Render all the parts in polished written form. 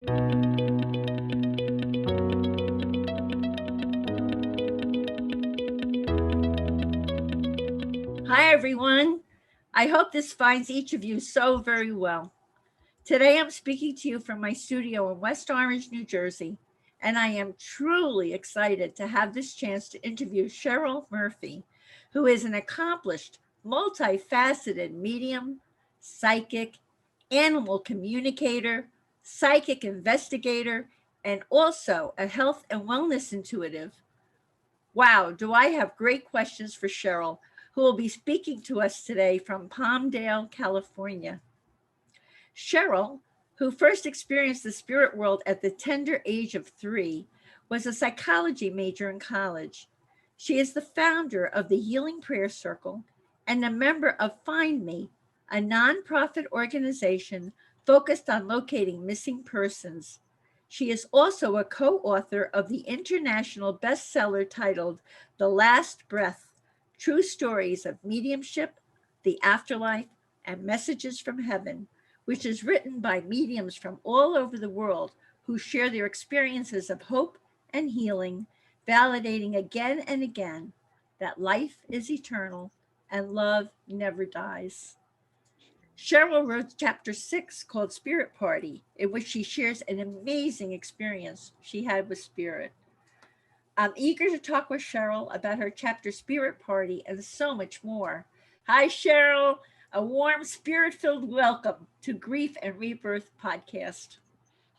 Hi, everyone. I hope this finds each of you so very well. Today, I'm speaking to you from my studio in West Orange, New Jersey, and I am truly excited to have this chance to interview Cheryl Murphy, who is an accomplished, multifaceted medium, psychic, animal communicator, psychic investigator, and also a health and wellness intuitive. Wow, do I have great questions for Cheryl, who will be speaking to us today from Palmdale, California. Cheryl, who first experienced the spirit world at the tender age of 3, was a psychology major in college. She is the founder of the Healing Prayer Circle and a member of Find Me, a nonprofit organization focused on locating missing persons. She is also a co-author of the international bestseller titled The Last Breath: True Stories of Mediumship, the Afterlife, and Messages from Heaven, which is written by mediums from all over the world who share their experiences of hope and healing, validating again and again that life is eternal and love never dies. Cheryl wrote chapter 6 called Spirit Party, in which she shares an amazing experience she had with spirit. I'm eager to talk with Cheryl about her chapter Spirit Party and so much more. Hi, Cheryl. A warm, spirit filled welcome to Grief and Rebirth podcast.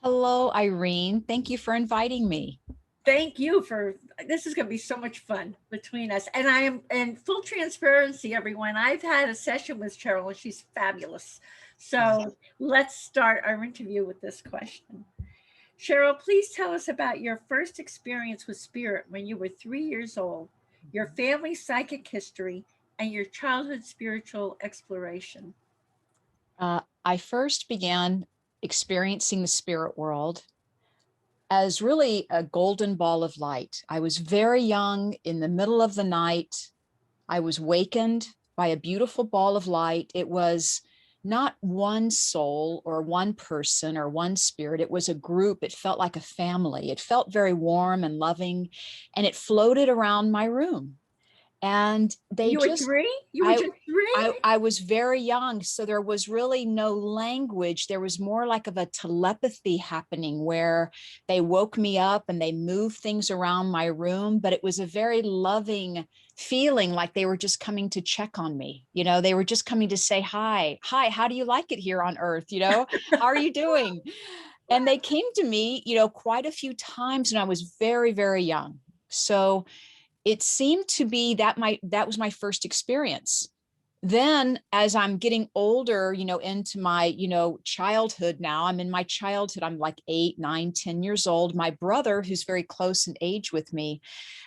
Hello, Irene. Thank you for inviting me. Thank you for this. Is going to be so much fun between us. And I am in full transparency, everyone. I've had a session with Cheryl and she's fabulous. So let's start our interview with this question. Cheryl, please tell us about your first experience with spirit when you were 3 years old, your family psychic history, and your childhood spiritual exploration. I first began experiencing the spirit world as really a golden ball of light. I was very young, in the middle of the night. I was wakened by a beautiful ball of light. It was not one soul or one person or one spirit. It was a group. It felt like a family. It felt very warm and loving, and it floated around my room. And they You were just, 3? You were just 3? I was very young, so there was really no language. There was more like of a telepathy happening where they woke me up and they moved things around my room, but it was a very loving feeling, like they were just coming to check on me. They were just coming to say, hi, how do you like it here on Earth? How are you doing? And they came to me, quite a few times, and I was very, very young. So it seemed to be that was my first experience. Then as I'm getting older, into my, childhood now, I'm in my childhood, I'm like 8, 9, 10 years old. My brother, who's very close in age with me,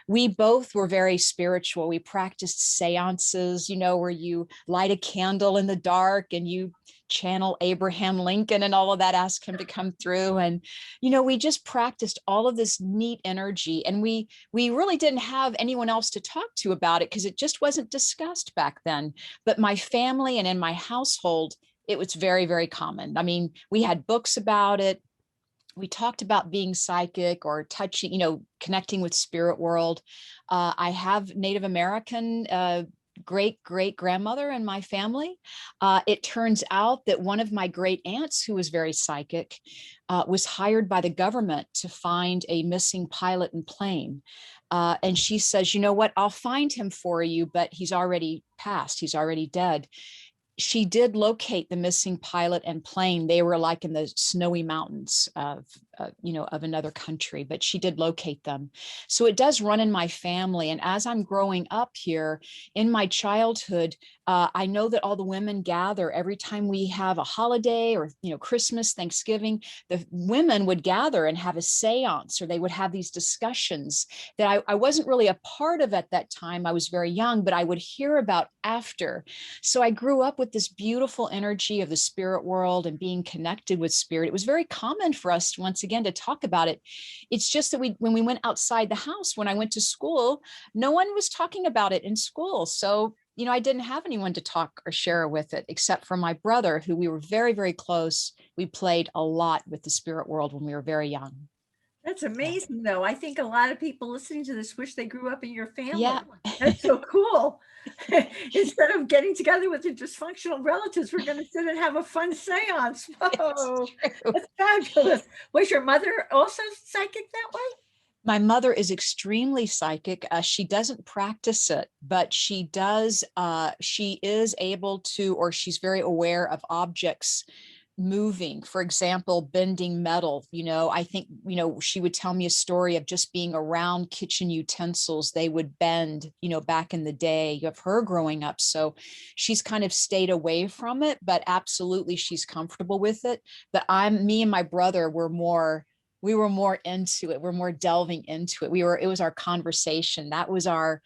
we both were very spiritual. We practiced seances, where you light a candle in the dark and you channel Abraham Lincoln and all of that, ask him to come through. And, we just practiced all of this neat energy. And we really didn't have anyone else to talk to about it because it just wasn't discussed back then. But my family and in my household, it was very, very common. I mean, we had books about it. We talked about being psychic or touching, connecting with spirit world. I have Native American great grandmother in my family. It turns out that one of my great aunts, who was very psychic, was hired by the government to find a missing pilot and plane. And she says, you know what, I'll find him for you, but he's already passed. He's already dead. She did locate the missing pilot and plane. They were like in the snowy mountains of another country, but she did locate them. So it does run in my family. And as I'm growing up here in my childhood, I know that all the women gather every time we have a holiday or, Christmas, Thanksgiving. The women would gather and have a seance, or they would have these discussions that I wasn't really a part of at that time. I was very young, but I would hear about after. So I grew up with this beautiful energy of the spirit world and being connected with spirit. It was very common for us, once again, to talk about it. It's just that when we went outside the house, when I went to school, no one was talking about it in school. So I didn't have anyone to talk or share with it except for my brother, who we were very, very close. We played a lot with the spirit world when we were very young. That's amazing, though. I think a lot of people listening to this wish they grew up in your family. Yeah. That's so cool. Instead of getting together with the dysfunctional relatives, we're going to sit and have a fun seance. Whoa, that's fabulous. Was your mother also psychic that way? My mother is extremely psychic. She doesn't practice it, but she does. She is able to, or she's very aware of objects moving, for example, bending metal. I think, she would tell me a story of just being around kitchen utensils. They would bend, back in the day of her growing up. So she's kind of stayed away from it, but absolutely she's comfortable with it. But me and my brother we were more into it. We're more delving into it. It was our conversation. That was our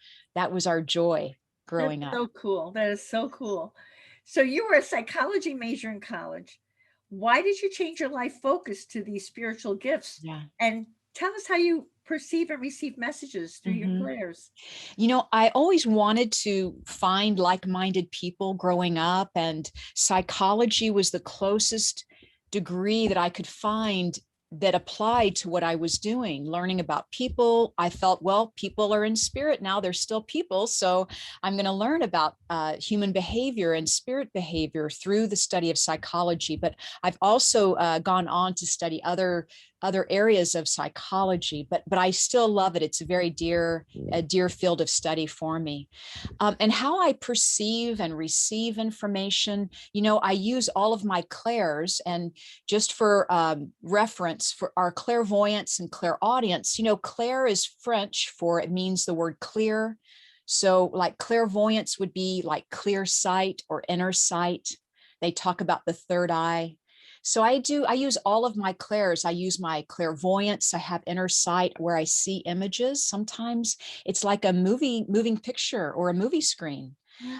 joy growing up. So cool. That is so cool. So you were a psychology major in college. Why did you change your life focus to these spiritual gifts? Yeah. And tell us how you perceive and receive messages through your clairs. I always wanted to find like-minded people growing up, and psychology was the closest degree that I could find that applied to what I was doing, learning about people. I felt, well, people are in spirit now, they're still people. So I'm going to learn about human behavior and spirit behavior through the study of psychology. But I've also gone on to study other areas of psychology, but I still love it. It's a dear field of study for me. And how I perceive and receive information, I use all of my clairs. And just for reference, for our clairvoyance and clairaudience, clair is French for, it means the word clear. So like clairvoyance would be like clear sight or inner sight. They talk about the third eye. So I use all of my clairs. I use my clairvoyance. I have inner sight where I see images. Sometimes it's like a moving picture or a movie screen.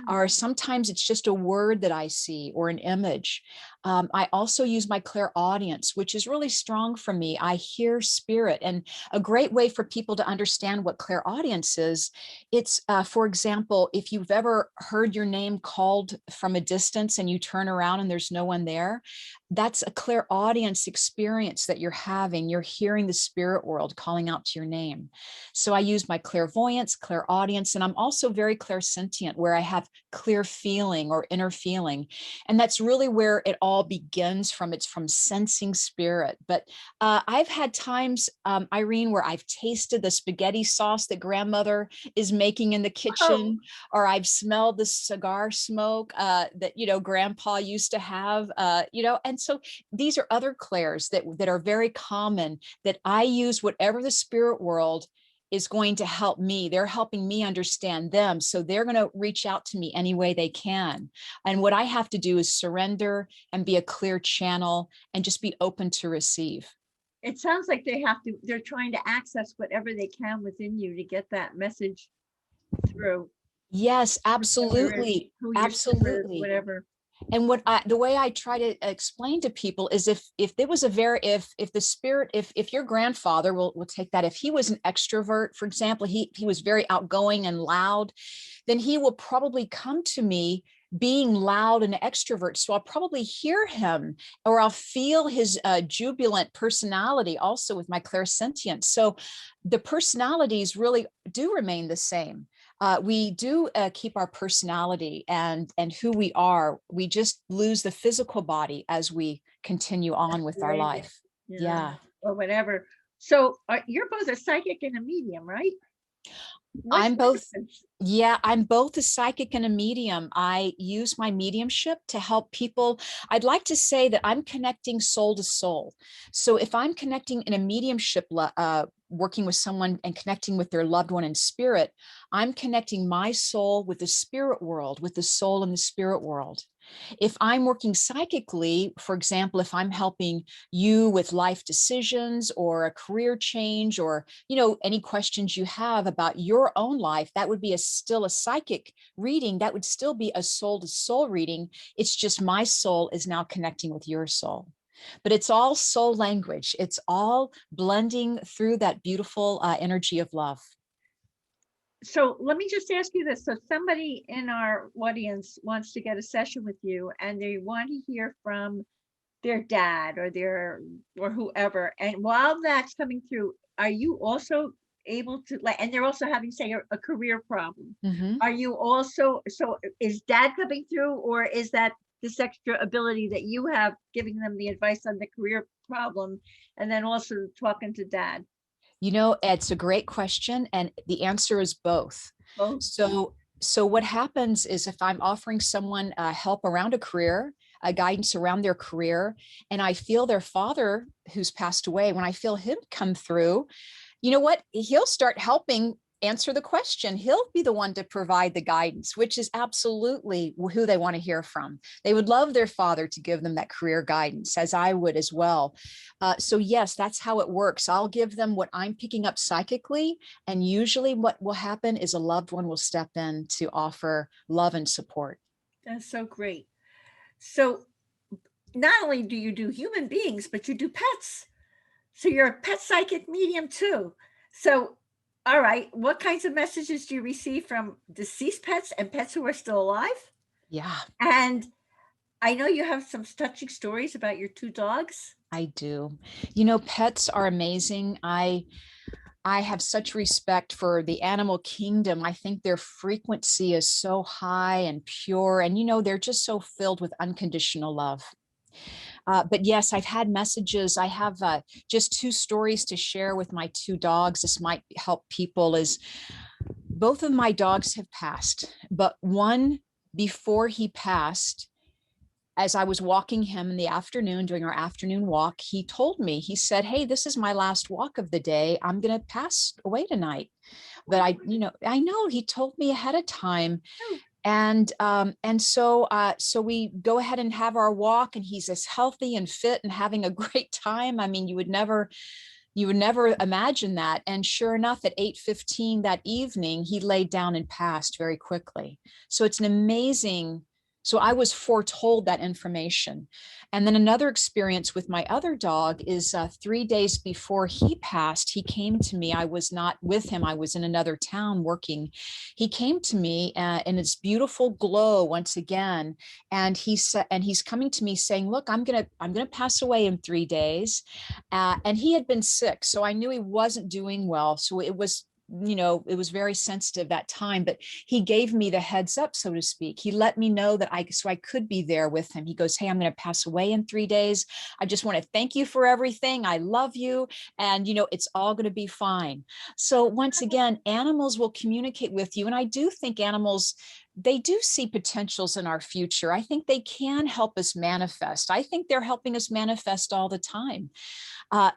Or sometimes it's just a word that I see or an image. I also use my clairaudience, which is really strong for me. I hear spirit. And a great way for people to understand what clairaudience is, it's, for example, if you've ever heard your name called from a distance and you turn around and there's no one there, that's a clairaudience experience that you're having. You're hearing the spirit world calling out to your name. So I use my clairvoyance, clairaudience, and I'm also very clairsentient, where I have clear feeling or inner feeling. And that's really where it all begins from. It's from sensing spirit. But I've had times, Irene, where I've tasted the spaghetti sauce that grandmother is making in the kitchen, or I've smelled the cigar smoke that, grandpa used to have, and so these are other clairs that are very common, that I use whatever the spirit world is going to help me. They're helping me understand them. So they're going to reach out to me any way they can. And what I have to do is surrender and be a clear channel and just be open to receive. It sounds like they're trying to access whatever they can within you to get that message through. Yes, absolutely. Absolutely. Whatever. And the way I try to explain to people is if there was if the spirit, if your grandfather, we'll take that, if he was an extrovert, for example, he was very outgoing and loud, then he will probably come to me being loud and extrovert. So I'll probably hear him, or I'll feel his jubilant personality also with my clairsentience. So the personalities really do remain the same. We do keep our personality and who we are. We just lose the physical body as we continue on with our life. Yeah. Or whatever. So you're both a psychic and a medium, right? I'm both. Yeah, I'm both a psychic and a medium. I use my mediumship to help people. I'd like to say that I'm connecting soul to soul. So if I'm connecting in a mediumship, working with someone and connecting with their loved one in spirit, I'm connecting my soul with the spirit world, with the soul in the spirit world. If I'm working psychically, for example, if I'm helping you with life decisions or a career change, or, any questions you have about your own life, that would be still a psychic reading. That would still be a soul to soul reading. It's just my soul is now connecting with your soul. But it's all soul language. It's all blending through that beautiful energy of love. So let me just ask you this. So somebody in our audience wants to get a session with you and they want to hear from their dad or their or whoever. And while that's coming through, are you also able to like, and they're also having, say, a career problem. Mhm. Are you also, so is dad coming through, or is that this extra ability that you have giving them the advice on the career problem and then also talking to dad? You know, it's a great question, and the answer is both. Both. So what happens is if I'm offering someone help around a career, guidance around their career, and I feel their father who's passed away, when I feel him come through, you know what? He'll start helping answer the question. He'll be the one to provide the guidance, which is absolutely who they want to hear from. They would love their father to give them that career guidance, as I would as well. So, yes, that's how it works. I'll give them what I'm picking up psychically. And usually, what will happen is a loved one will step in to offer love and support. That's so great. So not only do you do human beings, but you do pets. So you're a pet psychic medium too. So, all right, what kinds of messages do you receive from deceased pets and pets who are still alive? Yeah, And I know you have some touching stories about your two dogs. I do. You know, pets are amazing. I have such respect for the animal kingdom. I think their frequency is so high and pure, and you know, they're just so filled with unconditional love. But yes, I've had messages. I have just two stories to share with my two dogs. This might help people. Is both of my dogs have passed, but one, before he passed, as I was walking him in the afternoon, doing our afternoon walk, he told me, he said, "Hey, this is my last walk of the day. I'm going to pass away tonight." But I know he told me ahead of time. Oh, And so we go ahead and have our walk, and he's as healthy and fit and having a great time. I mean, you would never imagine that. And sure enough, at 8:15 that evening, he laid down and passed very quickly. So it's an amazing. So I was foretold that information. And then another experience with my other dog is 3 days before he passed, he came to me. I was not with him. I was in another town working. He came to me in its beautiful glow once again. And he said, and he's coming to me saying, "Look, I'm gonna pass away in 3 days." And he had been sick, so I knew he wasn't doing well. So it was very sensitive that time, but he gave me the heads up, so to speak. He let me know that I could be there with him. He goes, "Hey, I'm going to pass away in 3 days. I just want to thank you for everything. I love you. And, it's all going to be fine." So once again, animals will communicate with you. And I do think animals, they do see potentials in our future. I think they can help us manifest. I think they're helping us manifest all the time.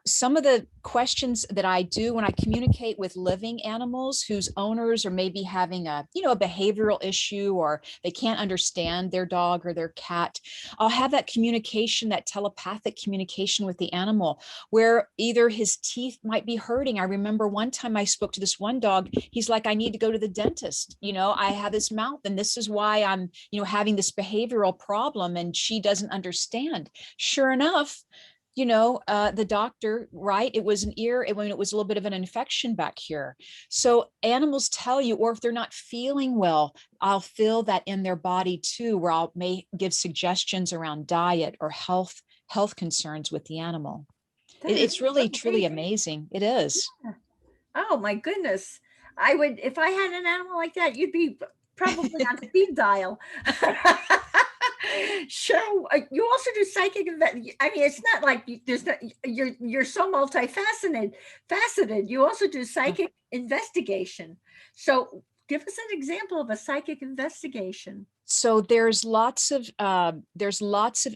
Some of the questions that I do when I communicate with living animals whose owners are maybe having a behavioral issue, or they can't understand their dog or their cat, I'll have that communication, that telepathic communication with the animal, where either his teeth might be hurting. I remember one time I spoke to this one dog. He's like, "I need to go to the dentist. I have this mouth, and this is why I'm, having this behavioral problem." And she doesn't understand. Sure enough, the doctor, right? It was an ear, when it was a little bit of an infection back here. So animals tell you, or if they're not feeling well, I'll feel that in their body too, where I may give suggestions around diet or health concerns with the animal. that is It's really, truly amazing. amazing. It is. Oh my goodness. I would, if I had an animal like that, you'd be probably on speed dial. Sure. You also do psychic. I mean, it's not like there's not, you're so multifaceted. Faceted. You also do psychic investigation. So give us an example of a psychic investigation. So there's lots of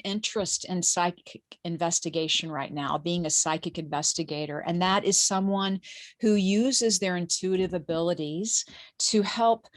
interest in psychic investigation right now, being a psychic investigator, and that is someone who uses their intuitive abilities to help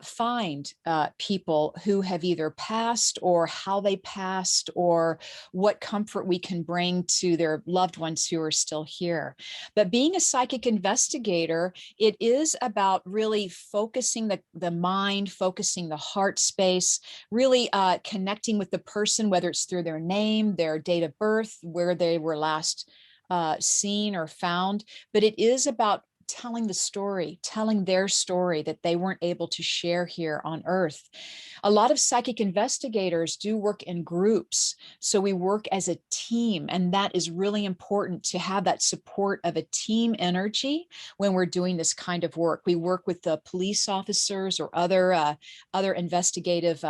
find people who have either passed, or how they passed, or what comfort we can bring to their loved ones who are still here. But being a psychic investigator, it is about really focusing the mind, focusing the heart space, really connecting with the person, whether it's through their name, their date of birth, where they were last seen or found. But it is about telling the story, telling their story that they weren't able to share here on Earth. A lot of psychic investigators do work in groups. So we work as a team, and that is really important to have that support of a team energy when we're doing this kind of work. We work with the police officers or other investigative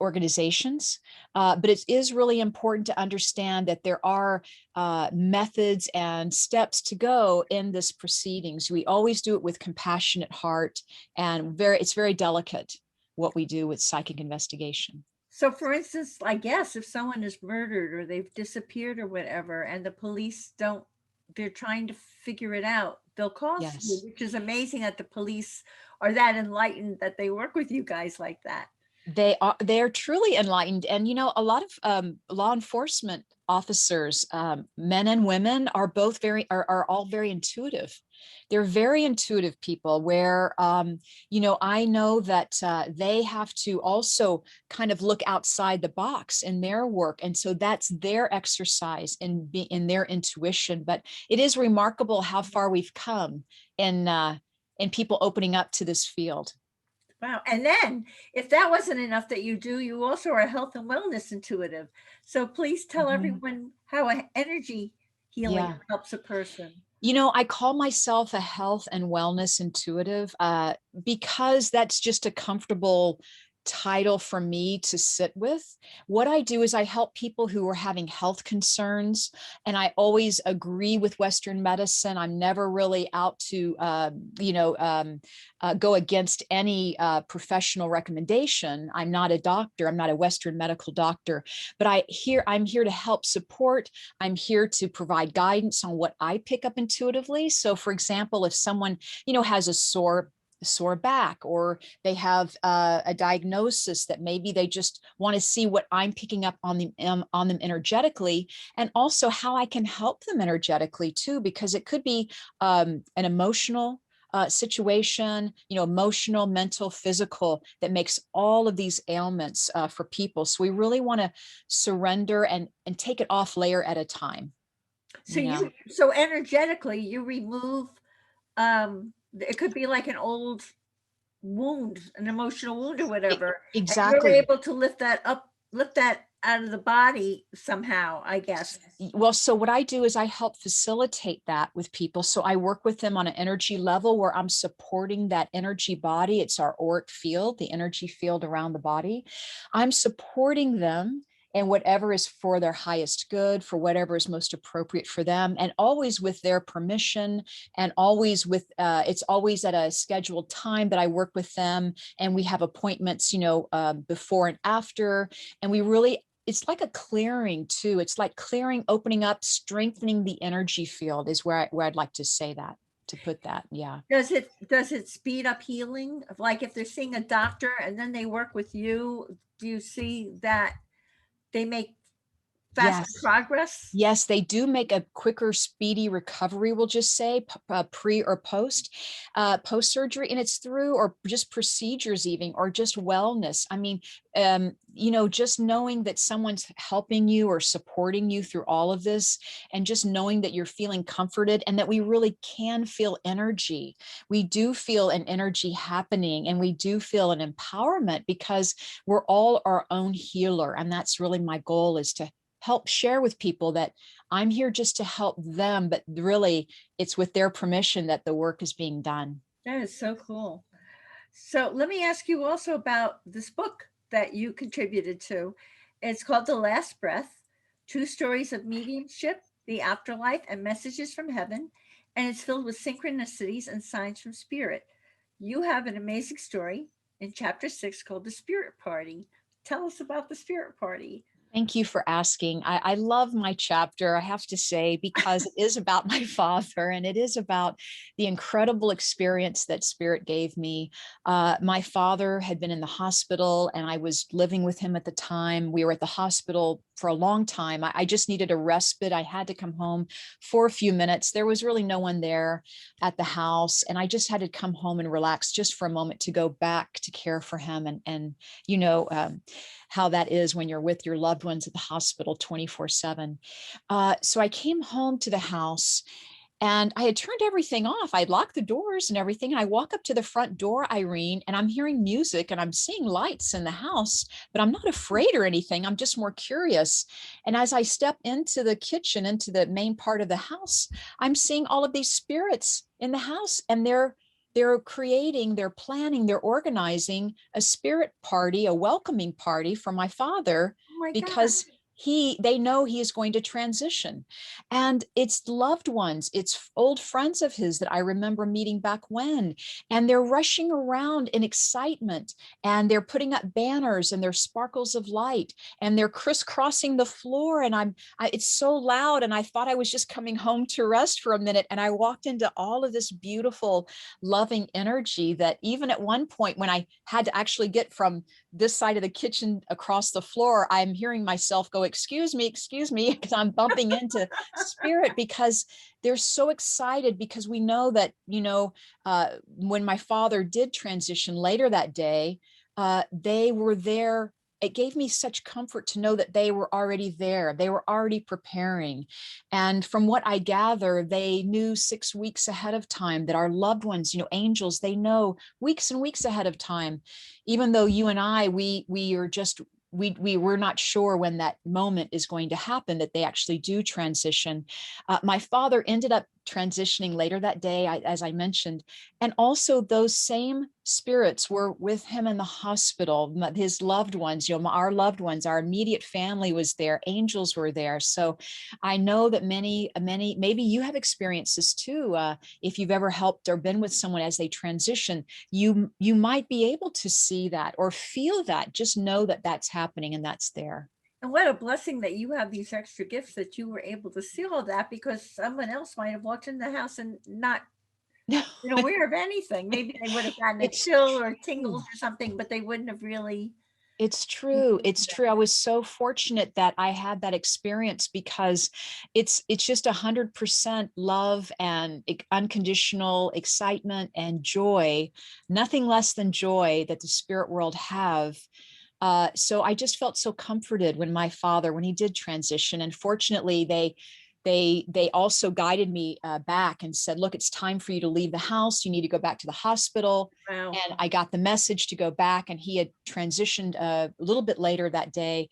organizations. But it is really important to understand that there are methods and steps to go in this proceedings. We always do it with compassionate heart, and it's very delicate what we do with psychic investigation. So, for instance, I guess if someone is murdered or they've disappeared or whatever, and the police don't, they're trying to figure it out, they'll call you, Yes. which is amazing that the police are that enlightened that they work with you guys like that. They're truly enlightened. And a lot of law enforcement officers, men and women, are all very intuitive. They're very intuitive people where I know that they have to also kind of look outside the box in their work, and so that's their exercise in their intuition. But it is remarkable how far we've come in people opening up to this field. Wow. And then, if that wasn't enough that you also are a health and wellness intuitive. So please tell everyone how energy healing helps a person. I call myself a health and wellness intuitive because that's just a comfortable title for me to sit with. What I do is I help people who are having health concerns, and I always agree with Western medicine. I'm never really out to, go against any professional recommendation. I'm not a doctor. I'm not a Western medical doctor, but I'm here to help support. I'm here to provide guidance on what I pick up intuitively. So, for example, if someone, has a sore back, or they have a diagnosis that maybe they just want to see what I'm picking up on them energetically, and also how I can help them energetically too, because it could be an emotional situation, emotional, mental, physical, that makes all of these ailments for people. So we really want to surrender and take it off layer at a time. So so energetically you remove, it could be like an old wound, an emotional wound or whatever. Exactly. And you're able to lift that out of the body somehow, I guess. Well, so what I do is I help facilitate that with people. So I work with them on an energy level where I'm supporting that energy body. It's our auric field, the energy field around the body. I'm supporting them and whatever is for their highest good, for whatever is most appropriate for them, and always with their permission, and always it's always at a scheduled time that I work with them, and we have appointments, before and after, and it's like a clearing too. It's like clearing, opening up, strengthening the energy field is where I'd like to say that, to put that. Yeah. Does it speed up healing? Like if they're seeing a doctor and then they work with you, do you see that they make faster progress? Yes, they do make a quicker, speedy recovery, we'll just say, pre or post surgery, and it's through, or just procedures even, or just wellness. I mean, just knowing that someone's helping you or supporting you through all of this, and just knowing that you're feeling comforted, and that we really can feel energy. We do feel an energy happening, and we do feel an empowerment, because we're all our own healer. And that's really my goal, is to help share with people that I'm here just to help them, but really it's with their permission that the work is being done. That is so cool. So let me ask you also about this book that you contributed to. It's called The Last Breath, True Stories of Mediumship, the Afterlife, and Messages from Heaven. And it's filled with synchronicities and signs from spirit. You have an amazing story in chapter 6 called The Spirit Party. Tell us about the Spirit Party. Thank you for asking. I love my chapter, I have to say, because it is about my father, and it is about the incredible experience that Spirit gave me. My father had been in the hospital, and I was living with him at the time. We were at the hospital for a long time. I just needed a respite. I had to come home for a few minutes. There was really no one there at the house, and I just had to come home and relax just for a moment to go back to care for him. And how that is when you're with your loved ones at the hospital 24/7. So I came home to the house, And I had turned everything off. I'd locked the doors and everything. And I walk up to the front door, Irene, and I'm hearing music and I'm seeing lights in the house, but I'm not afraid or anything. I'm just more curious. And as I step into the kitchen, into the main part of the house, I'm seeing all of these spirits in the house, and they're creating, they're planning, they're organizing a spirit party, a welcoming party for my father, Oh my because God. they know he is going to transition. And it's loved ones, it's old friends of his that I remember meeting back when, and they're rushing around in excitement, and they're putting up banners, and there's sparkles of light, and they're crisscrossing the floor, and it's so loud, and I thought I was just coming home to rest for a minute, and I walked into all of this beautiful loving energy that even at one point when I had to actually get from this side of the kitchen across the floor, I'm hearing myself go, excuse me, because I'm bumping into spirit, because they're so excited, because we know that, when my father did transition later that day, they were there. It gave me such comfort to know that they were already there. They were already preparing. And from what I gather, they knew 6 weeks ahead of time that our loved ones, angels, they know weeks and weeks ahead of time. Even though you and I, we are just, we're not sure when that moment is going to happen, that they actually do transition. My father ended up transitioning later that day, as I mentioned, and also those same spirits were with him in the hospital. His loved ones, our loved ones, our immediate family was there. Angels were there. So I know that many, maybe you have experienced this too. If you've ever helped or been with someone as they transition, you might be able to see that or feel that. Just know that that's happening and that's there. And what a blessing that you have these extra gifts that you were able to see all that, because someone else might have walked in the house and not been aware of anything. Maybe they would have gotten a It's chill or true. tingles or something, but they wouldn't have really. It's true. It's true. I was so fortunate that I had that experience, because it's just 100% love and unconditional excitement and joy, nothing less than joy that the spirit world have. So I just felt so comforted when my father, when he did transition, and fortunately they also guided me back and said, look, it's time for you to leave the house. You need to go back to the hospital. Wow. And I got the message to go back, and he had transitioned a little bit later that day.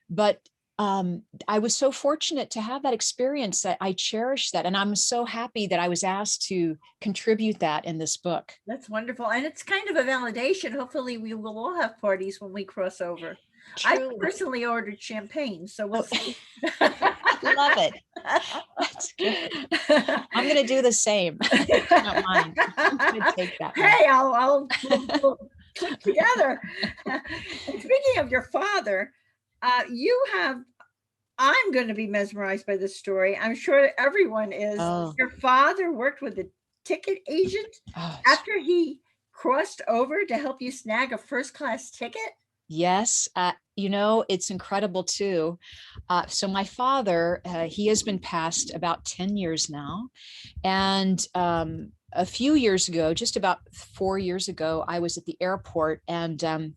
But I was so fortunate to have that experience that I cherish that. And I'm so happy that I was asked to contribute that in this book. That's wonderful. And it's kind of a validation. Hopefully, we will all have parties when we cross over. I Truly. personally ordered champagne, so we'll Oh, see. love it. That's good. I'm going to do the same. If you don't mind. I'm going to take that one. Hey, we'll click together. And speaking of your father, you have. I'm going to be mesmerized by this story. I'm sure everyone is. Oh, Your father worked with a ticket agent oh, after he crossed over to help you snag a first class ticket. yes. It's incredible too. So my father, he has been passed about 10 years now. And a few years ago, just about 4 years ago, I was at the airport, and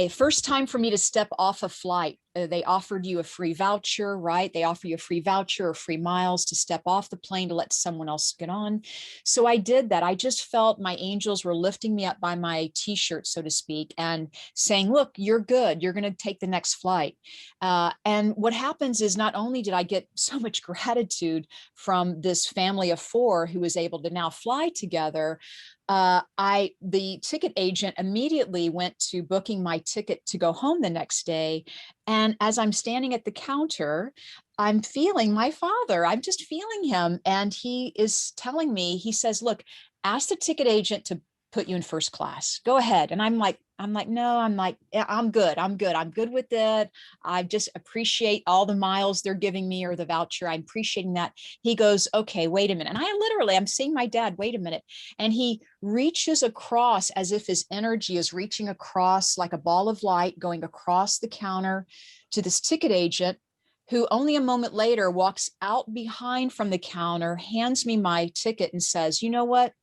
first time for me to step off a flight, they offered you a free voucher, right? They offer you a free voucher or free miles to step off the plane to let someone else get on. So I did that. I just felt my angels were lifting me up by my t-shirt, so to speak, and saying, look, you're good. You're going to take the next flight. And what happens is, not only did I get so much gratitude from this family of four who was able to now fly together, the ticket agent immediately went to booking my ticket to go home the next day. And as I'm standing at the counter, I'm feeling my father. I'm just feeling him. And he is telling me, he says, look, ask the ticket agent to put you in first class. Go ahead. And no, yeah, I'm good. I'm good with it. I just appreciate all the miles they're giving me, or the voucher. I'm appreciating that. He goes, okay, wait a minute. And I'm seeing my dad, wait a minute. And he reaches across as if his energy is reaching across like a ball of light, going across the counter to this ticket agent, who only a moment later walks out behind from the counter, hands me my ticket and says, you know what?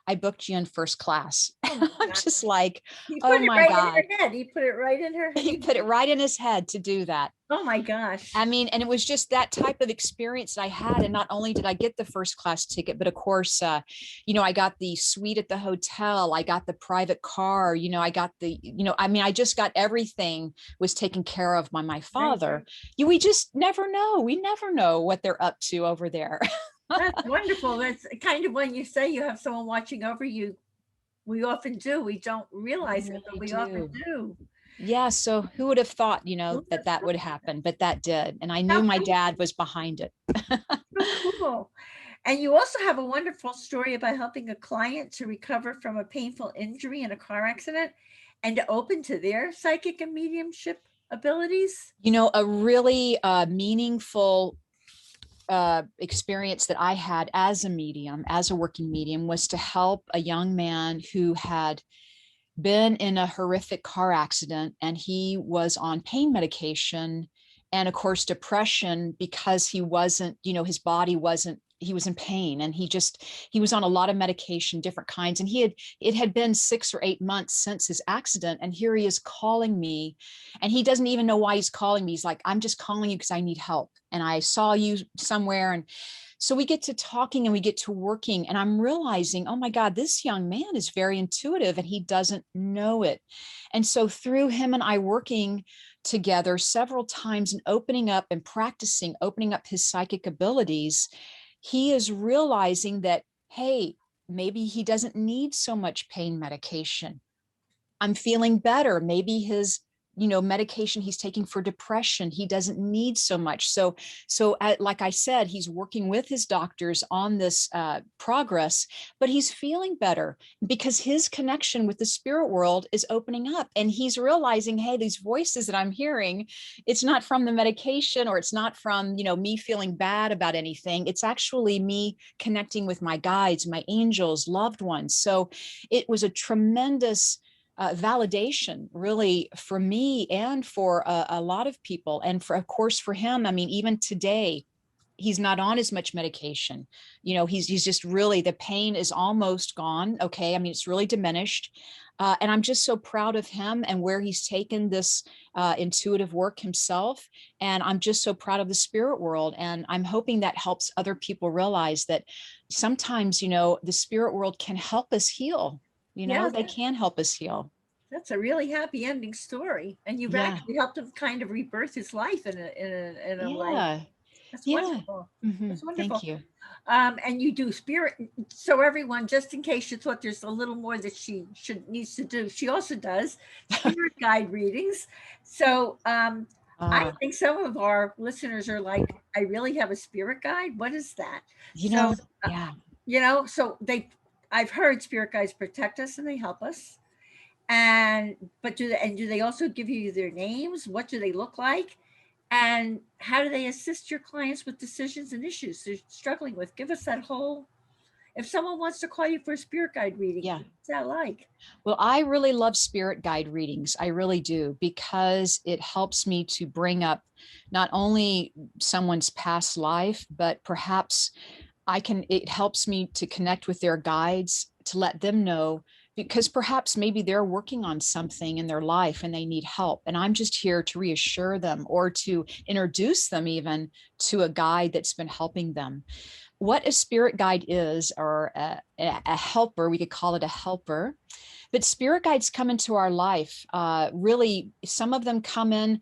I booked you in first class. Oh my I'm God. just like, He oh put it my right in God. her head. He put it right in her. He put it right in his head to do that. Oh my gosh. I mean, and it was just that type of experience that I had. And not only did I get the first class ticket, but of course, I got the suite at the hotel. I got the private car. I got I mean, I just got everything was taken care of by my father. We just never know. We never know what they're up to over there. That's wonderful. That's kind of when you say you have someone watching over you. We often do. We don't realize it, but Really we often do. do. Yeah. So who would have thought, Well, that that's that would happen, but that did. And I so knew my dad was behind it. so cool. And you also have a wonderful story about helping a client to recover from a painful injury in a car accident and to open to their psychic and mediumship abilities. A really meaningful experience that I had as a medium, as a working medium, was to help a young man who had been in a horrific car accident, and he was on pain medication and of course depression, because he wasn't, his body wasn't, he was in pain, and he was on a lot of medication, different kinds, and it had been 6 or 8 months since his accident, and here he is calling me, and he doesn't even know why he's calling me. He's like, I'm just calling you because I need help, and I saw you somewhere. And so we get to talking and we get to working, and I'm realizing, oh my God, this young man is very intuitive and he doesn't know it. And so through him and I working together several times and opening up and practicing opening up his psychic abilities, he is realizing that, hey, maybe he doesn't need so much pain medication. I'm feeling better. Maybe his, medication he's taking for depression, he doesn't need so much. Like I said, he's working with his doctors on this progress, but he's feeling better because his connection with the spirit world is opening up, and he's realizing, hey, these voices that I'm hearing, it's not from the medication, or it's not from, me feeling bad about anything. It's actually me connecting with my guides, my angels, loved ones. So it was a tremendous validation, really, for me and for a lot of people. And of course, for him, I mean, even today, he's not on as much medication. He's just really, the pain is almost gone. Okay. I mean, it's really diminished. And I'm just so proud of him and where he's taken this intuitive work himself. And I'm just so proud of the spirit world. And I'm hoping that helps other people realize that sometimes, the spirit world can help us heal. Yeah, They can help us heal. that's a really happy ending story. And you've Yeah. actually helped him kind of rebirth his life in a way. Yeah. That's Yeah. wonderful. Hmm. That's wonderful. Thank you. And you do spirit. So everyone, just in case you thought there's a little more that she needs to do, she also does spirit guide readings. So I Uh, think some of our listeners are like, I really have a spirit guide. What is that? you So know, yeah. so I've heard spirit guides protect us and they help us. And but do they also give you their names? What do they look like? And how do they assist your clients with decisions and issues they're struggling with? Give us that whole, if someone wants to call you for a spirit guide reading, Yeah. what's that like? Well, I really love spirit guide readings. I really do, because it helps me to bring up not only someone's past life, but perhaps it helps me to connect with their guides, to let them know, because perhaps maybe they're working on something in their life and they need help. And I'm just here to reassure them or to introduce them even to a guide that's been helping them. What a spirit guide is, or a helper, we could call it a helper. But spirit guides come into our life. Really, some of them come in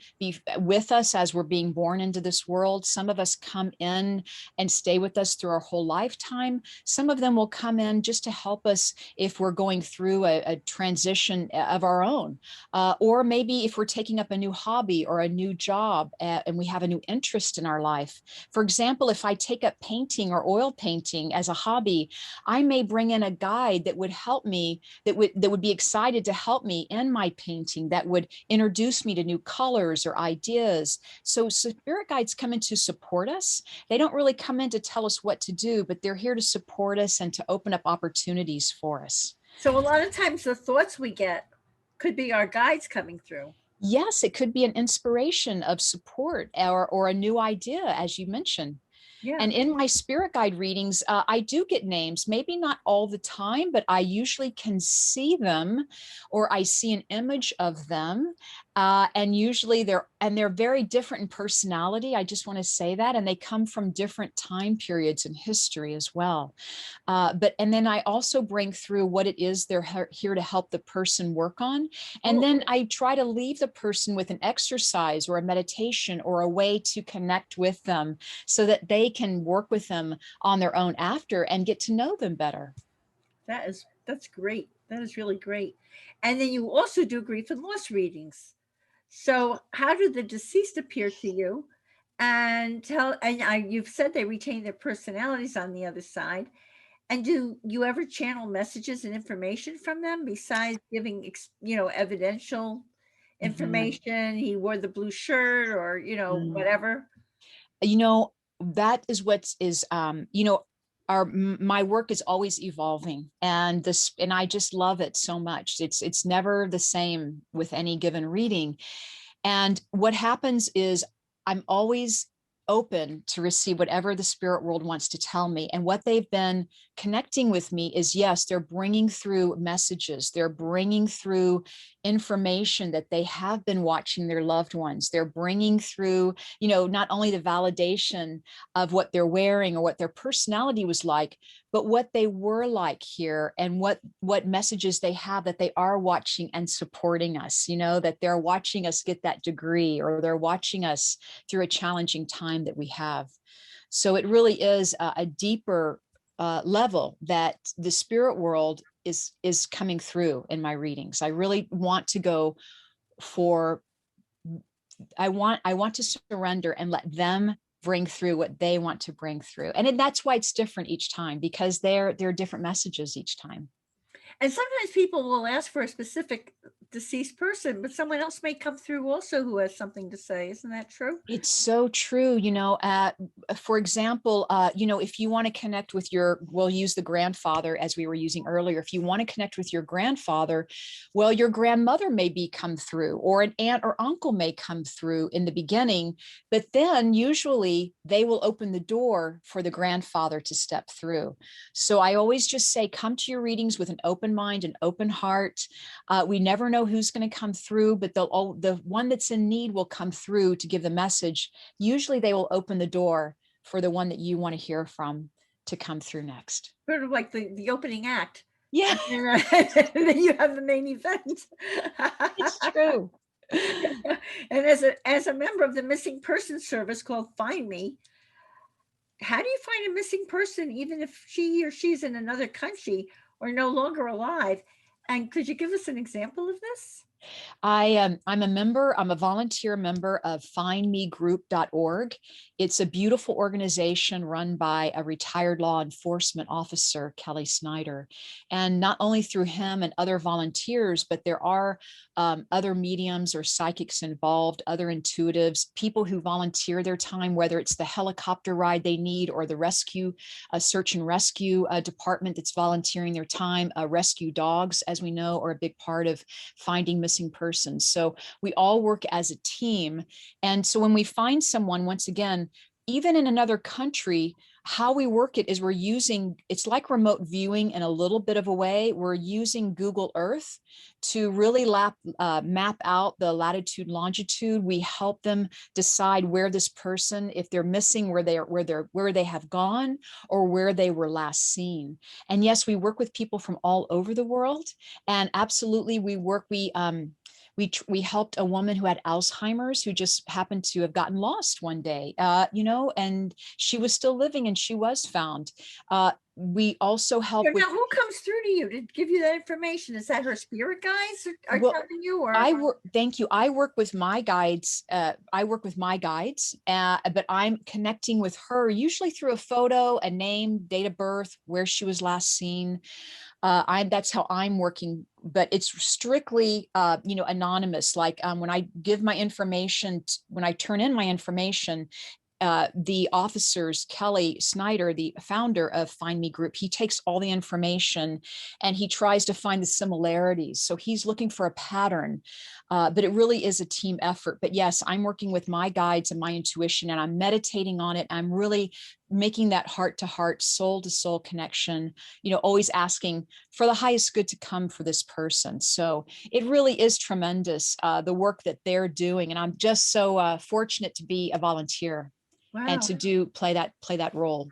with us as we're being born into this world. Some of us come in and stay with us through our whole lifetime. Some of them will come in just to help us if we're going through a transition of our own, or maybe if we're taking up a new hobby or a new job, and we have a new interest in our life. For example, if I take up painting or oil painting as a hobby, I may bring in a guide that would help me, that would be excited to help me in my painting, that would introduce me to new colors or ideas. So spirit guides come in to support us. They don't really come in to tell us what to do, but they're here to support us and to open up opportunities for us. So a lot of times the thoughts we get could be our guides coming through. Yes, it could be an inspiration of support, or a new idea, as you mentioned. Yeah. And in my spirit guide readings, I do get names, maybe not all the time, but I usually can see them, or I see an image of them. And usually they're very different in personality. I just want to say that. And they come from different time periods in history as well. And then I also bring through what it is they're here to help the person work on. And then I try to leave the person with an exercise or a meditation or a way to connect with them so that they can work with them on their own after and get to know them better. That's great. That is really great. And then you also do grief and loss readings. So how do the deceased appear to you? You've said they retain their personalities on the other side. And do you ever channel messages and information from them besides giving, evidential information? He wore the blue shirt, or, Mm. whatever. You know, that is what is, my work is always evolving, and I just love it so much. It's never the same with any given reading. And what happens is I'm always open to receive whatever the spirit world wants to tell me. And what they've been connecting with me is, yes, they're bringing through messages. They're bringing through information that they have been watching their loved ones. They're bringing through, not only the validation of what they're wearing or what their personality was like, but what they were like here, and what messages they have that they are watching and supporting us, that they're watching us get that degree, or they're watching us through a challenging time that we have. So it really is a deeper level that the spirit world is coming through in my readings. I really want to go for, I want to surrender and let them bring through what they want to bring through. And that's why it's different each time, because they're different messages each time. And sometimes people will ask for a specific deceased person, but someone else may come through also who has something to say. Isn't that true? It's so true. For example, if you want to connect with we'll use the grandfather as we were using earlier. If you want to connect with your grandfather, well, your grandmother may come through, or an aunt or uncle may come through in the beginning, but then usually they will open the door for the grandfather to step through. So I always just say, come to your readings with an open mind and open heart. We never know who's going to come through, but the one that's in need will come through to give the message. Usually they will open the door for the one that you want to hear from to come through next. Sort of like the opening act. Yeah, And then you have the main event. it's true. And as a member of the missing person service called Find Me, how do you find a missing person, even if she or she's in another country or no longer alive? And could you give us an example of this? I'm a volunteer member of findmegroup.org. It's a beautiful organization run by a retired law enforcement officer, Kelly Snyder. And not only through him and other volunteers, but there are other mediums or psychics involved, other intuitives, people who volunteer their time, whether it's the helicopter ride they need or the rescue, search and rescue department that's volunteering their time. Rescue dogs, as we know, are a big part of finding missing persons. So we all work as a team. And so when we find someone, once again, even in another country, how we work it is it's like remote viewing in a little bit of a way. We're using Google Earth to really map out the latitude, longitude. We help them decide where this person, if they're missing, where they have gone, or where they were last seen. And yes, we work with people from all over the world. And absolutely, we helped a woman who had Alzheimer's, who just happened to have gotten lost one day, and she was still living and she was found. We also help So with. now, who comes through to you to give you that information? Is that her spirit guides are telling you, or Thank you. I work with my guides. But I'm connecting with her usually through a photo, a name, date of birth, where she was last seen. That's how I'm working, but it's strictly, anonymous. Like when I give my information, when I turn in my information, the officers, Kelly Snyder, the founder of Find Me Group, he takes all the information and he tries to find the similarities. So he's looking for a pattern, but it really is a team effort. But yes, I'm working with my guides and my intuition, and I'm meditating on it. I'm really making that heart to heart, soul to soul connection, always asking for the highest good to come for this person. So it really is tremendous, the work that they're doing. And I'm just so fortunate to be a volunteer and Wow. to play that role.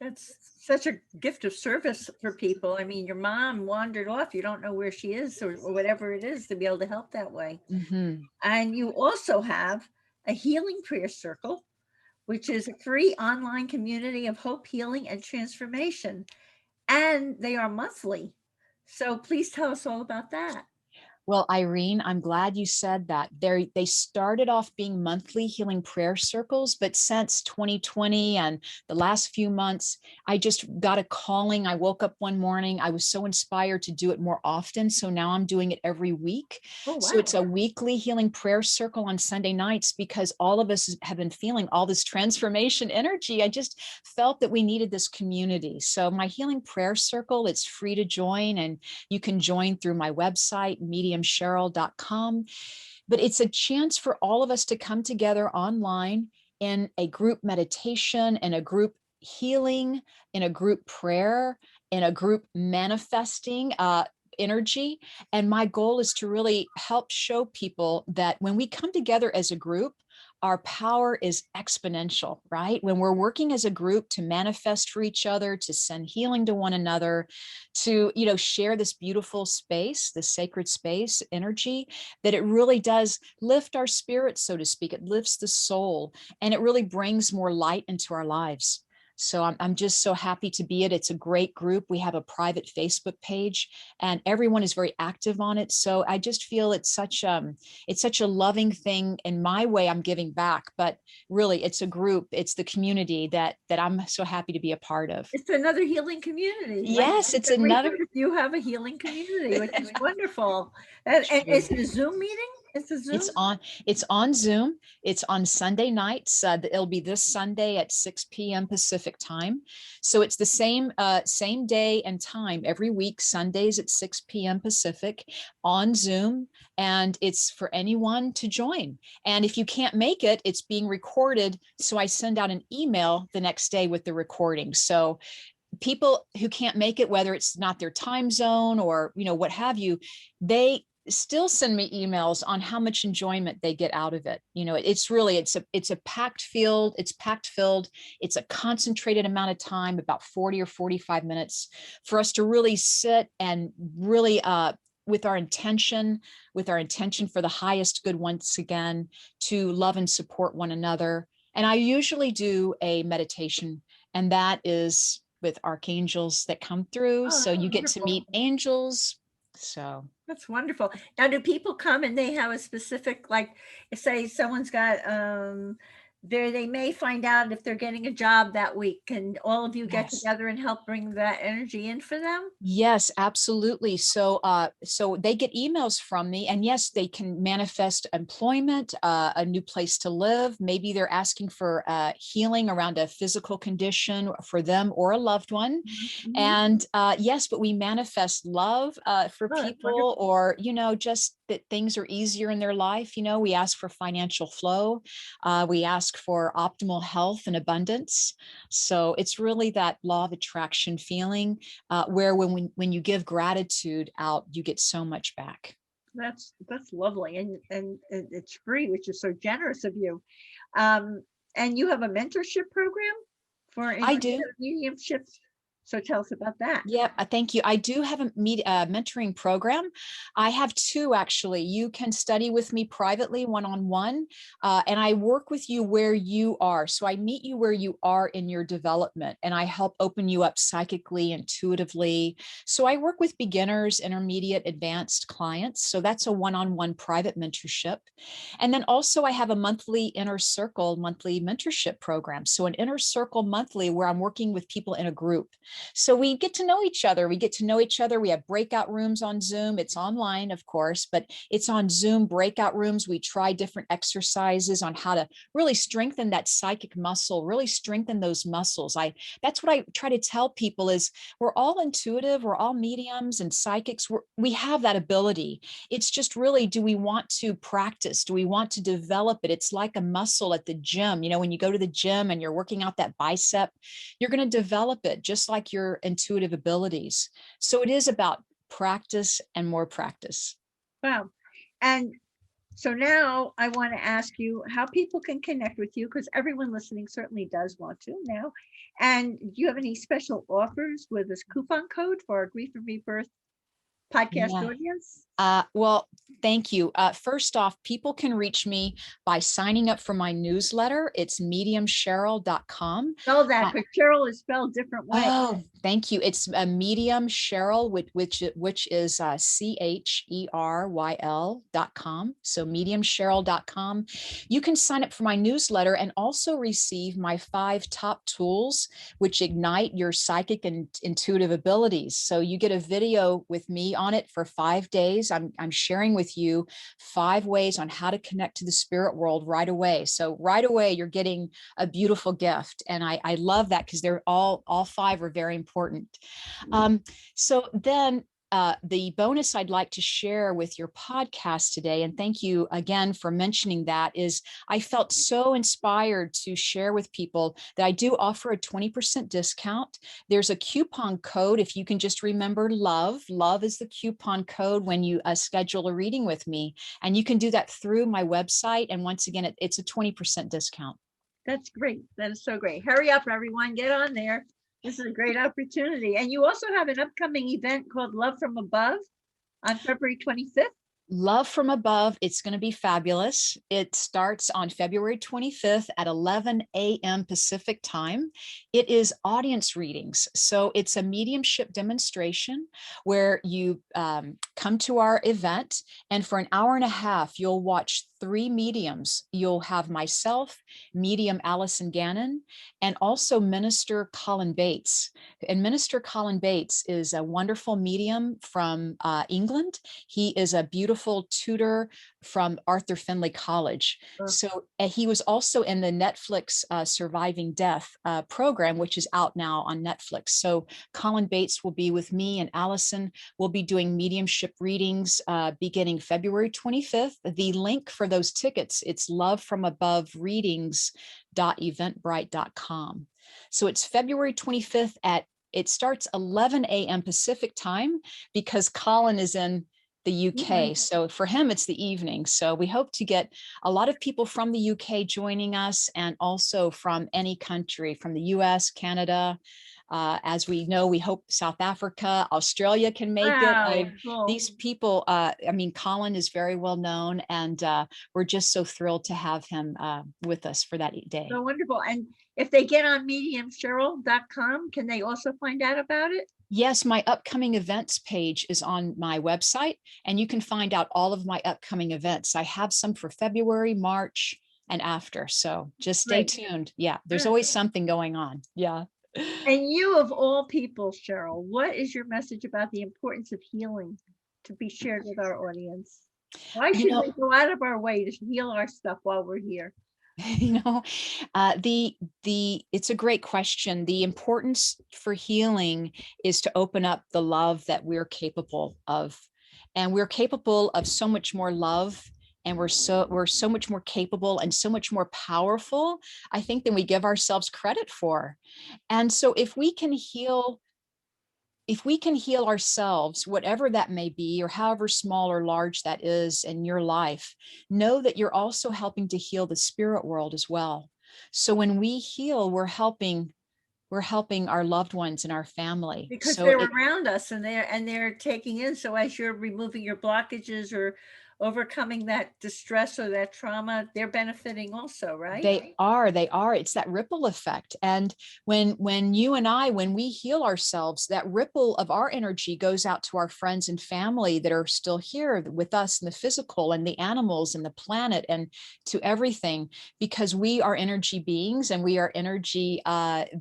That's such a gift of service for people. I mean, your mom wandered off. You don't know where she is or whatever it is to be able to help that way. Mm-hmm. And you also have a healing prayer circle, which is a free online community of hope, healing, and transformation. And they are monthly. So please tell us all about that. Well, Irene, I'm glad you said that. They started off being monthly healing prayer circles, but since 2020 and the last few months, I just got a calling. I woke up one morning. I was so inspired to do it more often. So now I'm doing it every week. Oh, wow. So it's a weekly healing prayer circle on Sunday nights because all of us have been feeling all this transformation energy. I just felt that we needed this community. So my healing prayer circle, it's free to join, and you can join through my website, mediumcheryl.com. But it's a chance for all of us to come together online in a group meditation, in a group healing, in a group prayer, in a group manifesting energy. And my goal is to really help show people that when we come together as a group, our power is exponential, right? When we're working as a group to manifest for each other, to send healing to one another, to, share this beautiful space, this sacred space energy, that it really does lift our spirits, so to speak. It lifts the soul, and it really brings more light into our lives. So I'm just so happy to be it. It's a great group. We have a private Facebook page, and everyone is very active on it. So I just feel it's such a loving thing. In my way, I'm giving back, but really, it's a group. It's the community that I'm so happy to be a part of. It's another healing community. Yes, like it's another. you have a healing community, which is wonderful. And is it a Zoom meeting? It's a Zoom. It's on Zoom. It's on Sunday nights. It'll be this Sunday at 6 p.m. Pacific time. So it's the same day and time every week, Sundays at 6 p.m. Pacific on Zoom. And it's for anyone to join. And if you can't make it, it's being recorded. So I send out an email the next day with the recording. So people who can't make it, whether it's not their time zone or, what have you, they still send me emails on how much enjoyment they get out of it. It's a packed field. It's packed filled. It's a concentrated amount of time, about 40 or 45 minutes for us to really sit and really, with our intention for the highest good, once again, to love and support one another. And I usually do a meditation, and that is with archangels that come through. So you get to meet angels. So that's wonderful. Now, do people come and they have a specific, like, say someone's got, they may find out if they're getting a job that week. Can all of you get together and help bring that energy in for them? Yes, absolutely. So they get emails from me, and yes, they can manifest employment, a new place to live. Maybe they're asking for healing around a physical condition for them or a loved one. Mm-hmm. And yes, but we manifest love for people, or, just that things are easier in their life. We ask for financial flow. We ask for optimal health and abundance. So it's really that law of attraction feeling, where when you give gratitude out, you get so much back. That's lovely, and it's free, which is so generous of you. And you have a mentorship program for I do mediumship. So tell us about that. Yeah, thank you. I do have a mentoring program. I have two, actually. You can study with me privately, one-on-one, and I work with you where you are. So I meet you where you are in your development, and I help open you up psychically, intuitively. So I work with beginners, intermediate, advanced clients. So that's a one-on-one private mentorship. And then also I have a monthly inner circle, monthly mentorship program. So an inner circle monthly where I'm working with people in a group. So we get to know each other. We get to know each other. We have breakout rooms on Zoom. It's online, of course, but it's on Zoom breakout rooms. We try different exercises on how to really strengthen that psychic muscle, really strengthen those muscles. That's what I try to tell people is we're all intuitive, we're all mediums and psychics. We have that ability. It's just really, do we want to practice? Do we want to develop it? It's like a muscle at the gym. You know, when you go to the gym and you're working out that bicep, you're going to develop it just like your intuitive abilities. So it is about practice and more practice. Wow. And so now I want to ask you how people can connect with you, because everyone listening certainly does want to now. And do you have any special offers with this coupon code for our Grief and Rebirth podcast audience? Well, thank you. First off, people can reach me by signing up for my newsletter. It's mediumcheryl.com. Spell that, because Cheryl is spelled different way. Oh, thank you. It's a medium Cheryl, which is CHERYL.com. So mediumcheryl.com. You can sign up for my newsletter and also receive my 5 top tools, which ignite your psychic and intuitive abilities. So you get a video with me on it for 5 days. I'm sharing with you 5 ways on how to connect to the spirit world right away. So right away, you're getting a beautiful gift. And I love that because they're all 5 are very important. So then the bonus I'd like to share with your podcast today, and thank you again for mentioning that, is I felt so inspired to share with people that I do offer a 20% discount. There's a coupon code. If you can just remember love is the coupon code when you schedule a reading with me. And you can do that through my website. And once again, it's a 20% discount. That's great. That is so great. Hurry up, everyone. Get on there. This is a great opportunity. And you also have an upcoming event called Love from Above on February 25th. Love from Above. It's going to be fabulous. It starts on February 25th at 11 a.m. Pacific time. It is audience readings. So it's a mediumship demonstration where you come to our event, and for an hour and a half, you'll watch 3 mediums. You'll have myself, medium Allison Gannon, and also Minister Colin Bates. And Minister Colin Bates is a wonderful medium from England. He is a beautiful tutor from Arthur Findlay College. So he was also in the Netflix Surviving Death program, which is out now on Netflix. So Colin Bates will be with me, and Allison will be doing mediumship readings beginning February 25th. The link for those tickets, it's lovefromabove.readings.eventbrite.com. So it's February 25th it starts 11 a.m. Pacific time because Colin is in the UK. So for him, it's the evening. So we hope to get a lot of people from the UK joining us, and also from any country, from the US, Canada. As we know, we hope South Africa, Australia can make it. Cool. These people, Colin is very well known, and we're just so thrilled to have him with us for that day. So wonderful. And if they get on mediumcheryl.com, can they also find out about it? Yes, my upcoming events page is on my website, and you can find out all of my upcoming events. I have some for February, March, and after. So just stay tuned. Yeah, there's always something going on. Yeah. And you, of all people, Cheryl, what is your message about the importance of healing to be shared with our audience? Why should we go out of our way to heal our stuff while we're here? It's a great question. The importance for healing is to open up the love that we're capable of, and we're capable of so much more love, and we're so much more capable and so much more powerful, I think, than we give ourselves credit for. And so if we can heal ourselves, whatever that may be, or however small or large that is in your life, know that you're also helping to heal the spirit world as well. So when we heal, we're helping our loved ones and our family, because they're around us, and they're taking in. So as you're removing your blockages overcoming that distress or that trauma, they're benefiting also, right? They are. It's that ripple effect. And when you and I, when we heal ourselves, that ripple of our energy goes out to our friends and family that are still here with us in the physical, and the animals and the planet, and to everything, because we are energy beings and we are energy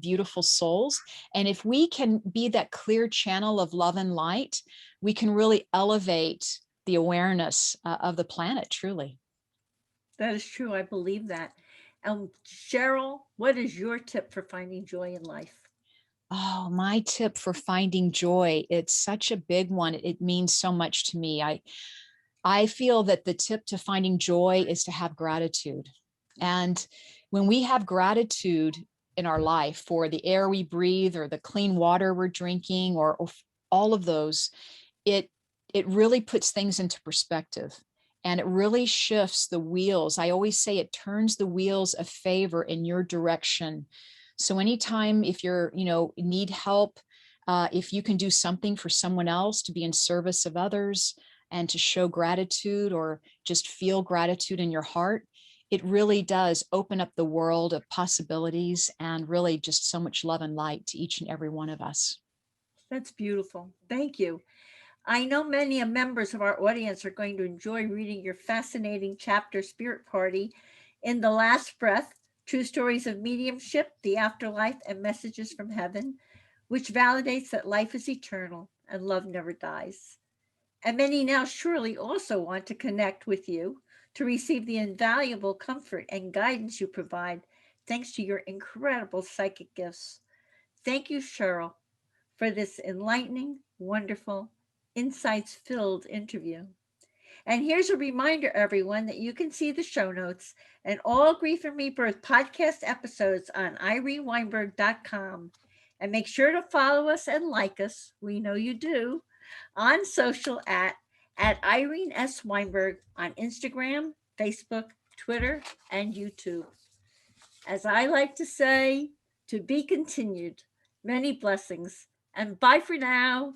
beautiful souls. And if we can be that clear channel of love and light, we can really elevate the awareness of the planet, truly. That is true. I believe that. Cheryl, what is your tip for finding joy in life? Oh, my tip for finding joy. It's such a big one. It means so much to me. I feel that the tip to finding joy is to have gratitude. And when we have gratitude in our life for the air we breathe, or the clean water we're drinking, or all of those, it it really puts things into perspective, and it really shifts the wheels. I always say it turns the wheels of favor in your direction. So anytime, if you're, need help, if you can do something for someone else to be in service of others and to show gratitude, or just feel gratitude in your heart, it really does open up the world of possibilities, and really just so much love and light to each and every one of us. That's beautiful. Thank you. I know many members of our audience are going to enjoy reading your fascinating chapter, Spirit Party, in The Last Breath, True Stories of Mediumship, the Afterlife, and Messages from Heaven, which validates that life is eternal and love never dies. And many now surely also want to connect with you to receive the invaluable comfort and guidance you provide, thanks to your incredible psychic gifts. Thank you, Cheryl, for this enlightening, wonderful, insights filled interview. And here's a reminder, everyone, that you can see the show notes and all Grief and Rebirth podcast episodes on ireneweinberg.com. And make sure to follow us and like us, we know you do, on social at Irene S. Weinberg on Instagram, Facebook, Twitter, and YouTube. As I like to say, to be continued. Many blessings, and bye for now.